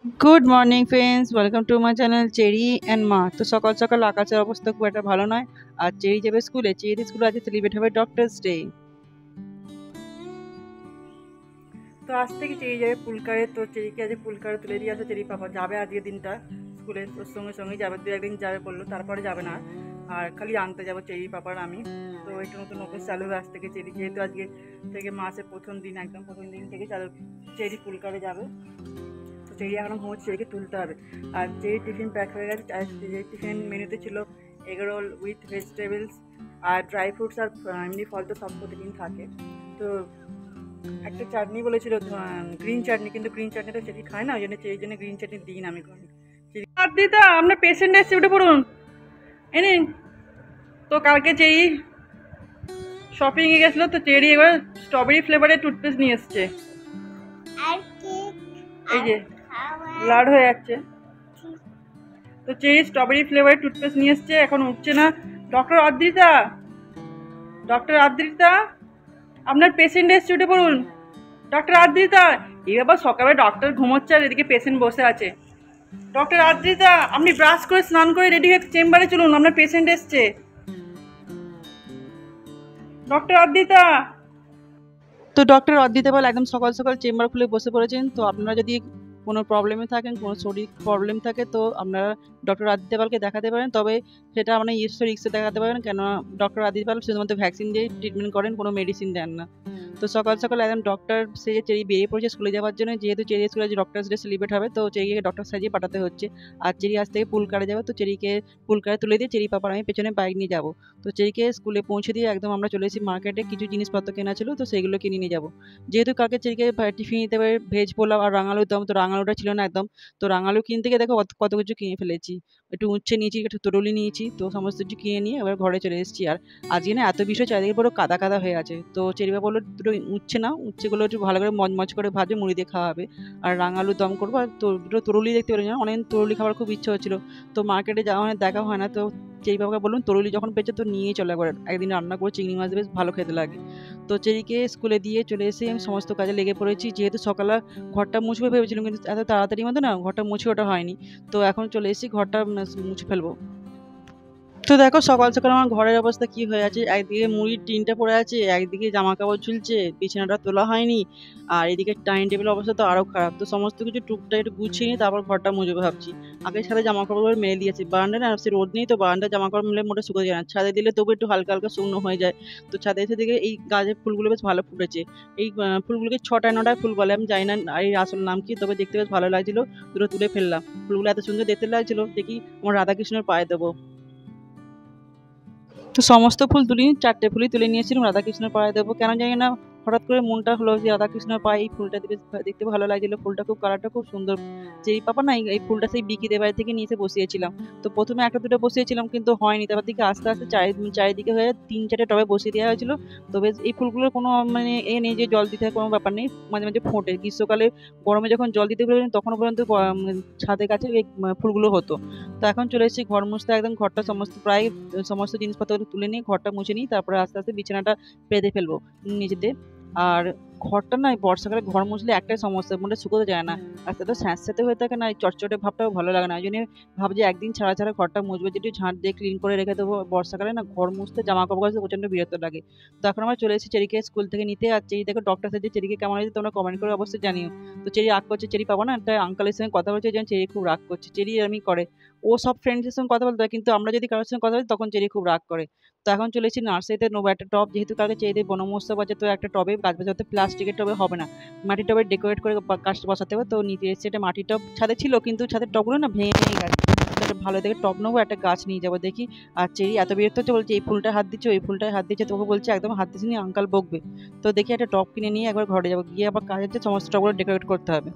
Good morning friends, welcome to my channel cherry and মা। তো সকাল সকাল আকাশের অবস্থা খুব একটা ভালো নয়। আর চেরি যাবে স্কুলে। চেরি স্কুলে আজকে সেলিব্রেট হবে ডক্টরস ডে। তো আজ থেকে চেরি যাবে পুলকারে। তো চেরিকে আজকে পুলকারে তুলে দিয়ে আসে চেরি পাপা। যাবে আজকে দিনটা স্কুলে, তোর সঙ্গে সঙ্গে যাবে, দু একদিন যাবে বললো, তারপরে যাবে না। আর খালি আনতে যাবো চেরি পাপার আমি। তো এটা নতুন নতুন চালু হবে আজ থেকে চেরি, যেহেতু আজকে থেকে মাসের প্রথম দিন, একদম প্রথম দিন থেকে চালু চেরি পুলকারে যাবে। তো চেরি এখনো ঘুমোচ্ছে, চেরিকে তুলতে হবে। আর চেরি টিফিন প্যাক হয়ে গেছে। আর যে টিফিন মেনুতে ছিল এগ রোল উইথ ভেজিটেবলস আর ড্রাই ফ্রুটস আর এমনি ফল তো সব প্রতিদিন থাকে। তো একটা চাটনি বলেছিল, গ্রিন চাটনি, কিন্তু গ্রিন চাটনিটা চেরি খায় না, ওই জন্য চেরির জন্য গ্রিন চাটনি দিই না আমি ঘরে। আর দিদা আপনার পেশেন্ট এসে উঠে পড়ুন এনে। তো কালকে চেরি শপিংয়ে গেছিলো, তো চেরি এবার স্ট্রবেরি ফ্লেভারের টুথপেস্ট নিয়ে এসছে। এই যে ব্লাড হয়ে যাচ্ছে। তো চেরি স্ট্রবেরি ফ্লেভারের টুথপেস্ট নিয়ে এসছে, এখন উঠছে না। ডক্টর আদ্রিতা, ডক্টর আদ্রিতা আপনার পেশেন্ট এসছে, উঠে পড়ুন। ডক্টর আদ্রিতা, এই ব্যাপার সকালে ডক্টর ঘুমোচ্ছে আর এদিকে পেশেন্ট বসে আছে। ডক্টর আদ্রিতা, আপনি ব্রাশ করে স্নান করে রেডি হয়ে চেম্বারে চলুন, আপনার পেশেন্ট এসছে। ডক্টর আদ্রিতা। তো ডক্টর অদ্রিতা পাল একদম সকাল সকাল চেম্বার খুলে বসে পড়েছেন। তো আপনারা যদি কোনো প্রবলেমে থাকেন, কোনো শরীর প্রবলেম থাকে, তো আপনারা ডক্টর আদিত্য পালকে দেখাতে পারেন। তবে সেটা আপনার রিক্সে দেখাতে পারেন, কেন ডক্টর আদিত্য পাল শুধুমাত্র ভ্যাকসিন দিয়ে ট্রিটমেন্ট করেন, কোনো মেডিসিন দেন না। তো সকাল সকাল একদম ডক্টর সেজে চেরি বেরিয়ে পড়েছে স্কুলে যাওয়ার জন্য, যেহেতু চেরি স্কুলে আজ ডক্টরস ডে সেলিব্রেট হবে, তো চেরিকে ডক্টর সাজিয়ে পাঠাতে হচ্ছে। আর চেরি আজ থেকে পুলকারে যাবে, তো চেরিকে পুলকারে তুলে দিয়ে চেরি পাপার আমি পেছনে বাইক নিয়ে যাবো। তো চেরিকে স্কুলে পৌঁছে দিয়ে একদম আমরা চলে এসেছি মার্কেটে, কিছু জিনিসপত্র কেনা ছিল, তো সেগুলো কিনে নিয়ে যাবো। যেহেতু কালকে চেরিকে টিফিন নিতে হবে ভেজ পোলাও আর রাঙালুর দম, তো রাঙালুটা ছিল না একদম। তো রাঙালু কিনতে গিয়ে দেখো কত কিছু কিনে ফেলেছি। একটু উচ্ছে নিয়েছি, একটু তরুলি নিয়েছি, তো সমস্ত কিছু কিনে নিয়ে এবার ঘরে চলে এসেছি। আর আজকে না এত বিষয় চারিদিকে পুরো কাদা কাদা হয়ে আছে। তো চেরিবা বললো দুটো উচ্ছে নাও, উচ্ছেগুলো একটু ভালো করে মচমচ করে ভাজে, মুড়ি দিয়ে খাওয়া হবে। আর রাঙালুর দম করবো। আর দুটো তরুলি দেখতে পেলেন, অনেক তরুলি খাবার খুব ইচ্ছে হচ্ছিল। তো মার্কেটে যাওয়া হয়, দেখা হয় না। তো চেরি বাবাকে বলুন তরুলি যখন পেয়েছে তো নিয়েই চলে, একবার একদিন রান্না করে চিংড়ি মাছ বেশ ভালো খেতে লাগে। তো চেরিকে স্কুলে দিয়ে চলে এসে আমি সমস্ত কাজে লেগে পড়েছি। যেহেতু সকালে ঘরটা মুছবো ভেবেছিলাম, কিন্তু এত তাড়াতাড়ি মতো না ঘরটা মুছে ওটা হয়নি। তো এখন চলে এসেছি ঘরটা মুছে ফেলবো। তো দেখো সকাল সকাল আমার ঘরের অবস্থা কি হয়ে আছে। একদিকে মুড়ির টিনটা পড়ে আছে, একদিকে জামা কাপড় ঝুলছে, বিছানাটা তোলা হয়নি। আর এদিকে ডাইনিং টেবিলের অবস্থা তো আরো খারাপ। তো সমস্ত কিছু টুকটাক একটু গুছিয়ে নিয়ে তারপর ঘরটা মুছবো ভাবছি। আগে ছাদে জামা কাপড় মেলে দিয়েছি, বারান্দায় না সে রোদ নেই, তো বারান্দায় জামা কাপড় মেলে মোটে শুকোতে যায় না। ছাদে দিলে তবু একটু হালকা হালকা শুকনো হয়ে যায়। তো ছাদে এসে দেখে এই গাছের ফুলগুলো বেশ ভালো ফুটেছে। এই ফুলগুলোকে 6টায় 9টায় ফুল বলে, আমি জানি না এই আসল নাম কি, তবে দেখতে বেশ ভালো লাগছিল। দুটো তুলে ফেললাম। ফুলগুলো এত সুন্দর দেখতে লাগছিল, দেখি আমার রাধাকৃষ্ণের পায়ে দেবো। তো সমস্ত ফুল তুলিনি, 4টে ফুলই তুলে নিয়েছিলাম রাধাকৃষ্ণের পায়ে দেবো। কেন জানি না হঠাৎ করে মনটা হলো যে রাধাকৃষ্ণের পায়ে এই ফুলটা দিলে দেখতে ভালো লাগছিল। ফুলটা খুব কালারটা খুব সুন্দর। যেই পাপা না এই ফুলটা সেই বিকিদের বাড়ি থেকে নিয়ে এসে বসিয়েছিলাম। তো প্রথমে একটা দুটো বসিয়েছিলাম কিন্তু হয়নি, তারপর দিকে আস্তে আস্তে চারিদিকে হয়ে 3-4টে টবে বসিয়ে দেওয়া হয়েছিল। তো বেশ এই ফুলগুলোর কোনো মানে নেই যে জল দিতে হয়, কোনো ব্যাপার নেই। মাঝে মাঝে ফোটে গ্রীষ্মকালে, গরমে যখন জল দিতে বলেন তখনও পর্যন্ত ছাদের কাছে এই ফুলগুলো হতো। তো এখন চলে এসেছি ঘর মুছতে, একদম ঘরটা প্রায় সমস্ত জিনিসপত্র তুলে নিয়ে ঘরটা মুছে নিই, তারপরে আস্তে আস্তে বিছানাটা পেতে ফেলবো নিজেতে। আর ঘরটা না বর্ষাকালে ঘর মুছলে একটাই সমস্যা, মনে শুকোতে যায় না। আস্তে আস্তে স্যাঁতস্যাঁতে হয়ে থাকে না, এই চটচটে ভাবটাও ভালো লাগে না। ওই জন্য ভাবছি একদিন ছাড়া ছাড়া ঘরটা মুছবো, যেটি ঝাঁট দিয়ে ক্লিন করে রেখে দেবো। বর্ষাকালে না ঘর মুছতে জামা কাপড় কাচতে প্রচন্ড বিরক্ত লাগে। তো এখন আমরা চলে এসেছি চেরিকে স্কুল থেকে নিতে। আর চেরি দেখো ডক্টর সাথে চেরিকে কেমন হয়েছে তোমরা কমেন্ট করে অবশ্যই জানিও। তো চেরি রাগ করছে, চেরি পাবো না একটা আঙ্কালের সঙ্গে কথা বলছে, যেন চেরি খুব রাগ করছে। চেরি এরমই করে, ও সব ফ্রেন্ডসের সঙ্গে কথা বলতে হয়, কিন্তু আমরা যদি কারোর সঙ্গে কথা বলি তখন চেরি খুব রাগ করে। তো এখন চলে এসেছি নার্সারিতে নেবো একটা টব, যেহেতু কালকে চেরিদের বনমহোৎসব আছে। তো একটা টবে গাছ বসাতে, প্লাস্টিকের টবে হবে না, মাটির টবে ডেকোরেট করে গাছটা বসাতে হবে। তো নিতে এসেছি একটা মাটির টব, ছাদে ছিল কিন্তু ছাদের টবগুলো না ভেঙে ভেঙে গেছে। তো একটা ভালো দেখে টব নেবো, একটা গাছ নিয়ে যাবো দেখি। আর চেরি এত বিরক্ত হচ্ছে, বলছে এই ফুলটায় হাত দিচ্ছ, এই ফুলটায় হাত দিচ্ছে, তোকে বলছে একদম হাত দিচ্ছি আঙ্কাল বকবে। তো দেখি একটা টব কিনে নিয়ে একবার ঘরে যাবো, গিয়ে আবার কাজের সমস্ত টবগুলো ডেকোরেট করতে হবে।